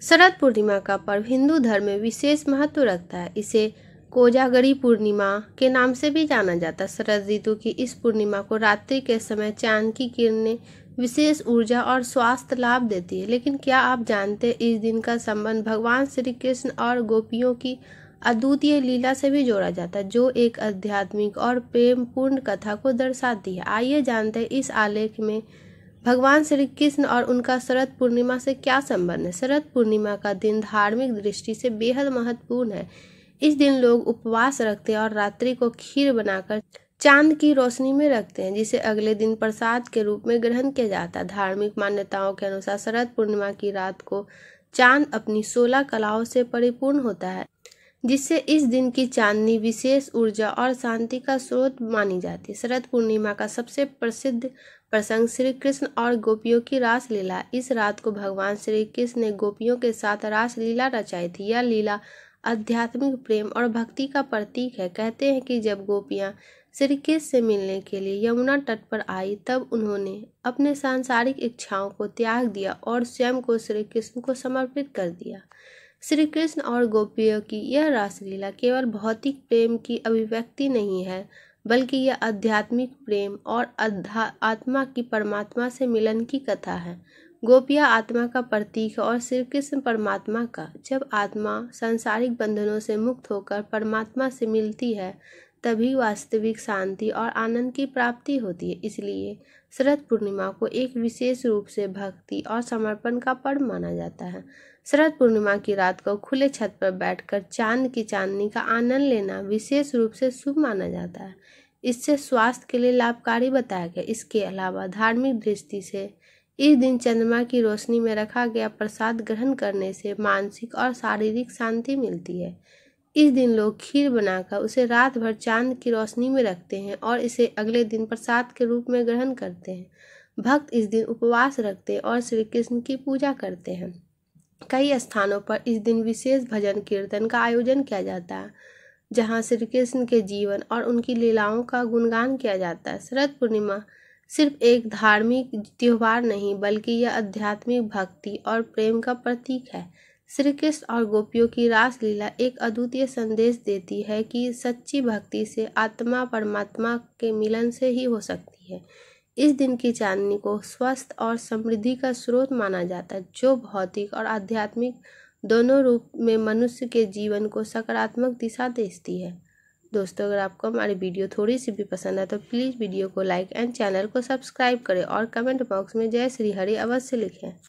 शरद पूर्णिमा का पर्व हिंदू धर्म में विशेष महत्व रखता है। इसे कोजागरी पूर्णिमा के नाम से भी जाना जाता है। शरद ऋतु की इस पूर्णिमा को रात्रि के समय चांद की किरणें विशेष ऊर्जा और स्वास्थ्य लाभ देती है। लेकिन क्या आप जानते हैं इस दिन का संबंध भगवान श्री कृष्ण और गोपियों की अद्वितीय लीला से भी जोड़ा जाता है, जो एक आध्यात्मिक और प्रेमपूर्ण कथा को दर्शाती है। आइए जानते हैं इस आलेख में भगवान श्री कृष्ण और उनका शरद पूर्णिमा से क्या संबंध है। शरद पूर्णिमा का दिन धार्मिक दृष्टि से बेहद महत्वपूर्ण है। इस दिन लोग उपवास रखते हैं और रात्रि को खीर बनाकर चांद की रोशनी में रखते हैं, जिसे अगले दिन प्रसाद के रूप में ग्रहण किया जाता है। धार्मिक मान्यताओं के अनुसार शरद पूर्णिमा की रात को चांद अपनी 16 कलाओं से परिपूर्ण होता है, जिससे इस दिन की चांदनी विशेष ऊर्जा और शांति का स्रोत मानी जाती है। शरद पूर्णिमा का सबसे प्रसिद्ध प्रसंग श्री कृष्ण और गोपियों की रासलीला। इस रात को भगवान श्री कृष्ण ने गोपियों के साथ रासलीला रचाई थी। यह लीला आध्यात्मिक प्रेम और भक्ति का प्रतीक है। कहते हैं कि जब गोपियां श्री कृष्ण से मिलने के लिए यमुना तट पर आई, तब उन्होंने अपने सांसारिक इच्छाओं को त्याग दिया और स्वयं को श्री कृष्ण को समर्पित कर दिया। श्री कृष्ण और गोपियों की यह रासलीला केवल भौतिक प्रेम की अभिव्यक्ति नहीं है, बल्कि यह आध्यात्मिक प्रेम और आत्मा की परमात्मा से मिलन की कथा है। गोपियां आत्मा का प्रतीक है और श्री कृष्ण परमात्मा का। जब आत्मा सांसारिक बंधनों से मुक्त होकर परमात्मा से मिलती है, तभी वास्तविक शांति और आनंद की प्राप्ति होती है। इसलिए शरद पूर्णिमा को एक विशेष रूप से भक्ति और समर्पण का पर्व माना जाता है। शरद पूर्णिमा की रात को खुले छत पर बैठकर चांद की चांदनी का आनंद लेना विशेष रूप से शुभ माना जाता है। इससे स्वास्थ्य के लिए लाभकारी बताया गया। इसके अलावा धार्मिक दृष्टि से इस दिन चंद्रमा की रोशनी में रखा गया प्रसाद ग्रहण करने से मानसिक और शारीरिक शांति मिलती है। इस दिन लोग खीर बनाकर उसे रात भर चांद की रोशनी में रखते हैं और इसे अगले दिन प्रसाद के रूप में ग्रहण करते हैं। भक्त इस दिन उपवास रखते हैं और श्री कृष्ण की पूजा करते हैं। कई स्थानों पर इस दिन विशेष भजन कीर्तन का आयोजन किया जाता है, जहां श्री कृष्ण के जीवन और उनकी लीलाओं का गुणगान किया जाता है। शरद पूर्णिमा सिर्फ एक धार्मिक त्योहार नहीं, बल्कि यह आध्यात्मिक भक्ति और प्रेम का प्रतीक है। श्री कृष्ण और गोपियों की रासलीला एक अद्वितीय संदेश देती है कि सच्ची भक्ति से आत्मा परमात्मा के मिलन से ही हो सकती है। इस दिन की चांदनी को स्वस्थ और समृद्धि का स्रोत माना जाता है, जो भौतिक और आध्यात्मिक दोनों रूप में मनुष्य के जीवन को सकारात्मक दिशा देती है। दोस्तों, अगर आपको हमारी वीडियो थोड़ी सी भी पसंद है तो प्लीज़ वीडियो को लाइक एंड चैनल को सब्सक्राइब करें और कमेंट बॉक्स में जय श्री हरि अवश्य लिखें।